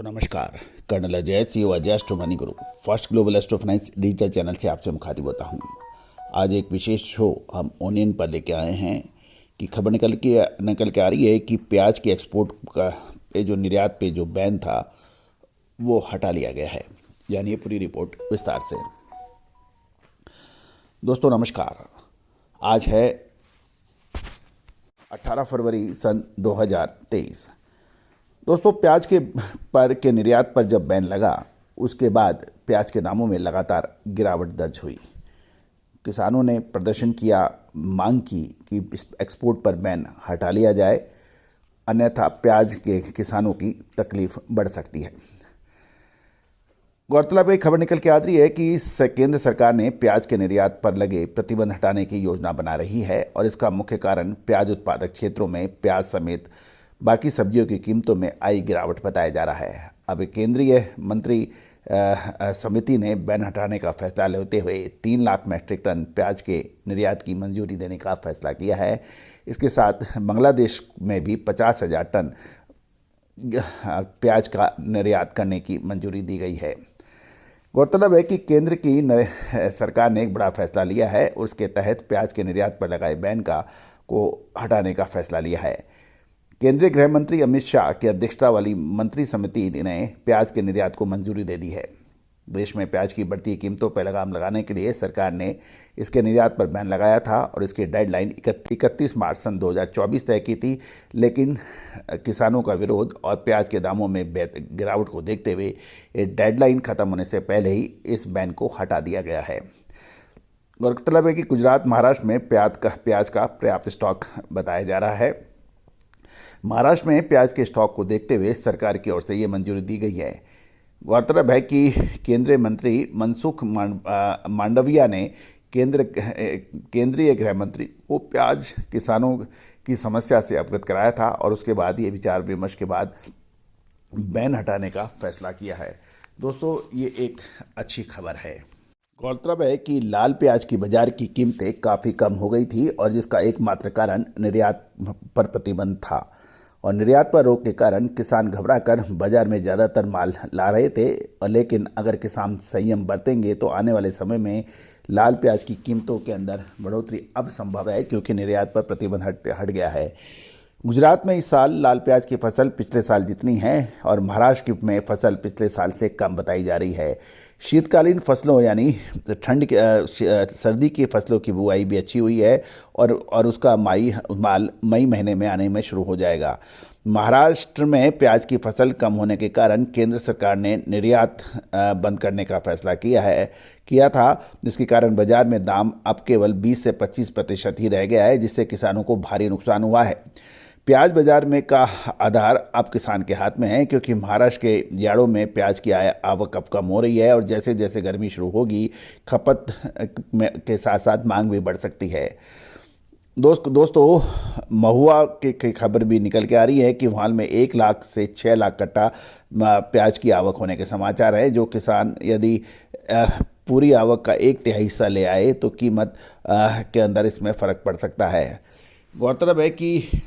दोस्तों नमस्कार। Colonel Ajay CO Ajay astro money guru first global astro finance digital channel से आपसे मुखातिब होता हूं। आज एक विशेष शो हम ओनियन पर लेके आए हैं कि खबर निकल के आ रही है कि प्याज के एक्सपोर्ट का पे जो निर्यात पे जो बैन था वो हटा लिया गया है। यानी पूरी रिपोर्ट विस्तार से। दोस्तों नमस्कार। आज है 18 फरवरी सन 2023। दोस्तों प्याज के निर्यात पर जब बैन लगा उसके बाद प्याज के दामों में लगातार गिरावट दर्ज हुई। किसानों ने प्रदर्शन किया, मांग की कि एक्सपोर्ट पर बैन हटा लिया जाए, अन्यथा प्याज के किसानों की तकलीफ बढ़ सकती है। गौरतलब है खबर निकल के आ रही है कि केंद्र सरकार ने प्याज के निर्यात पर लगे प्रतिबंध हटाने की योजना बना रही है और इसका मुख्य कारण प्याज उत्पादक क्षेत्रों में प्याज समेत बाकी सब्जियों की कीमतों में आई गिरावट बताया जा रहा है। अब केंद्रीय मंत्री समिति ने बैन हटाने का फैसला लेते हुए 3 लाख मैट्रिक टन प्याज के निर्यात की मंजूरी देने का फैसला किया है। इसके साथ बांग्लादेश में भी 50,000 टन प्याज का निर्यात करने की मंजूरी दी गई है। गौरतलब है कि केंद्र की सरकार ने एक बड़ा फैसला लिया है और उसके तहत प्याज के निर्यात पर लगाए बैन को हटाने का फैसला लिया है। केंद्रीय गृह मंत्री अमित शाह की अध्यक्षता वाली मंत्री समिति ने प्याज के निर्यात को मंजूरी दे दी है। देश में प्याज की बढ़ती कीमतों पर लगाम लगाने के लिए सरकार ने इसके निर्यात पर बैन लगाया था और इसकी डेडलाइन 31 मार्च सन 2024 तय की थी, लेकिन किसानों का विरोध और प्याज के दामों में गिरावट को देखते हुए ये डेडलाइन खत्म होने से पहले ही इस बैन को हटा दिया गया है। गौरतलब है कि गुजरात, महाराष्ट्र में प्याज का पर्याप्त स्टॉक बताया जा रहा है। महाराष्ट्र में प्याज के स्टॉक को देखते हुए सरकार की ओर से ये मंजूरी दी गई है। गौरतलब है कि केंद्रीय मंत्री मनसुख मांडविया ने केंद्रीय गृह मंत्री को प्याज किसानों की समस्या से अवगत कराया था और उसके बाद ये विचार विमर्श के बाद बैन हटाने का फैसला किया है। दोस्तों ये एक अच्छी खबर है। गौरतलब है कि लाल प्याज की बाजार की कीमतें काफ़ी कम हो गई थी और जिसका एकमात्र कारण निर्यात पर प्रतिबंध था और निर्यात पर रोक के कारण किसान घबराकर बाजार में ज़्यादातर माल ला रहे थे। लेकिन अगर किसान संयम बरतेंगे तो आने वाले समय में लाल प्याज की कीमतों के अंदर बढ़ोतरी अब संभव है, क्योंकि निर्यात पर प्रतिबंध हट गया है। गुजरात में इस साल लाल प्याज की फसल पिछले साल जितनी है और महाराष्ट्र में फसल पिछले साल से कम बताई जा रही है। शीतकालीन फसलों यानी सर्दी की फसलों की बुआई भी अच्छी हुई है और उसका माल मई महीने में आने में शुरू हो जाएगा। महाराष्ट्र में प्याज की फसल कम होने के कारण केंद्र सरकार ने निर्यात बंद करने का फैसला किया था, जिसके कारण बाजार में दाम अब केवल 20 से 25% ही रह गया है, जिससे किसानों को भारी नुकसान हुआ है। प्याज बाजार में का आधार अब किसान के हाथ में है, क्योंकि महाराष्ट्र के जाड़ों में प्याज की आवक अब कम हो रही है और जैसे जैसे गर्मी शुरू होगी खपत के साथ साथ मांग भी बढ़ सकती है। दोस्तों महुआ की खबर भी निकल के आ रही है कि हाल में 1 लाख से 6 लाख कट्टा प्याज की आवक होने के समाचार है। जो किसान यदि पूरी आवक का 1/3 हिस्सा ले आए तो कीमत के अंदर इसमें फ़र्क पड़ सकता है। गौरतलब है कि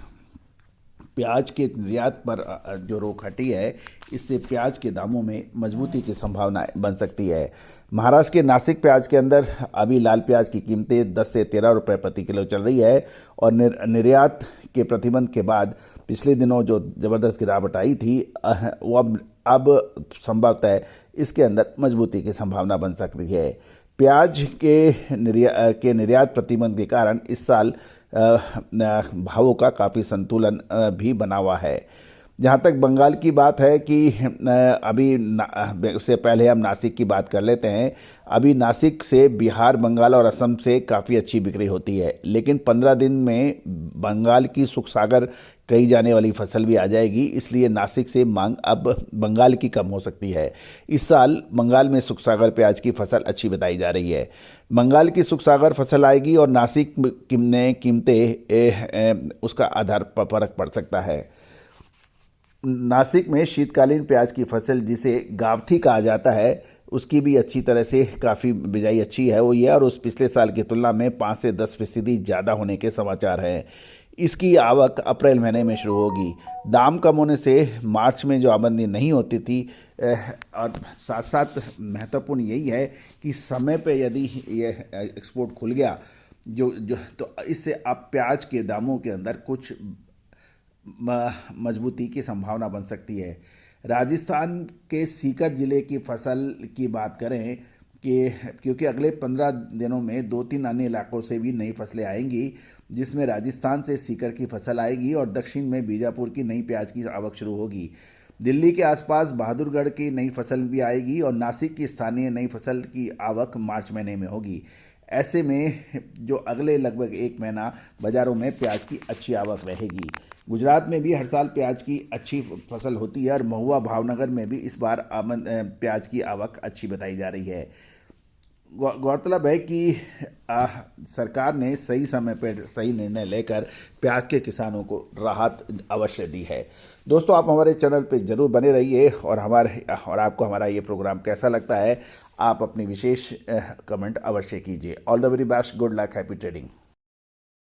प्याज के निर्यात पर जो रोक हटी है, इससे प्याज के दामों में मजबूती की संभावना बन सकती है। महाराष्ट्र के नासिक प्याज के अंदर अभी लाल प्याज की कीमतें 10 से 13 रुपये प्रति किलो चल रही है और निर्यात के प्रतिबंध के बाद पिछले दिनों जो ज़बरदस्त गिरावट आई थी वो अब संभवतः इसके अंदर मजबूती की संभावना बन सकती है। प्याज के निर्यात प्रतिबंध के कारण इस साल भावों का काफ़ी संतुलन भी बना हुआ है। जहाँ तक बंगाल की बात है कि अभी उससे पहले हम नासिक की बात कर लेते हैं। अभी नासिक से बिहार, बंगाल और असम से काफ़ी अच्छी बिक्री होती है, लेकिन 15 दिन में बंगाल की सुख सागर कही जाने वाली फसल भी आ जाएगी, इसलिए नासिक से मांग अब बंगाल की कम हो सकती है। इस साल बंगाल में सुख सागर प्याज की फसल अच्छी बताई जा रही है। बंगाल की सुख सागर फसल आएगी और नासिक में कीमतें उसका आधार पर फर्क पड़ सकता है। नासिक में शीतकालीन प्याज की फसल जिसे गावथी कहा जाता है, उसकी भी अच्छी तरह से काफ़ी बिजाई अच्छी है वो ये, और उस पिछले साल की तुलना में 5 से 10% ज़्यादा होने के समाचार हैं। इसकी आवक अप्रैल महीने में शुरू होगी। दाम कम होने से मार्च में जो आमदनी नहीं होती थी, और साथ साथ महत्वपूर्ण यही है कि समय पे यदि ये एक्सपोर्ट खुल गया जो जो तो इससे अब प्याज के दामों के अंदर कुछ मजबूती की संभावना बन सकती है। राजस्थान के सीकर जिले की फसल की बात करें कि क्योंकि अगले 15 दिनों में 2-3 अन्य इलाकों से भी नई फसलें आएंगी, जिसमें राजस्थान से सीकर की फसल आएगी और दक्षिण में बीजापुर की नई प्याज की आवक शुरू होगी। दिल्ली के आसपास बहादुरगढ़ की नई फसल भी आएगी और नासिक की स्थानीय नई फसल की आवक मार्च महीने में होगी। ऐसे में जो अगले लगभग 1 महीना बाज़ारों में प्याज की अच्छी आवक रहेगी। गुजरात में भी हर साल प्याज की अच्छी फसल होती है और महुआ भावनगर में भी इस बार प्याज की आवक अच्छी बताई जा रही है। गौरतलब है कि सरकार ने सही समय पर सही निर्णय लेकर प्याज के किसानों को राहत अवश्य दी है। दोस्तों, आप हमारे चैनल पे जरूर बने रहिए और आपको हमारा ये प्रोग्राम कैसा लगता है, आप अपनी विशेष कमेंट अवश्य कीजिए। All the very best, good luck, happy trading.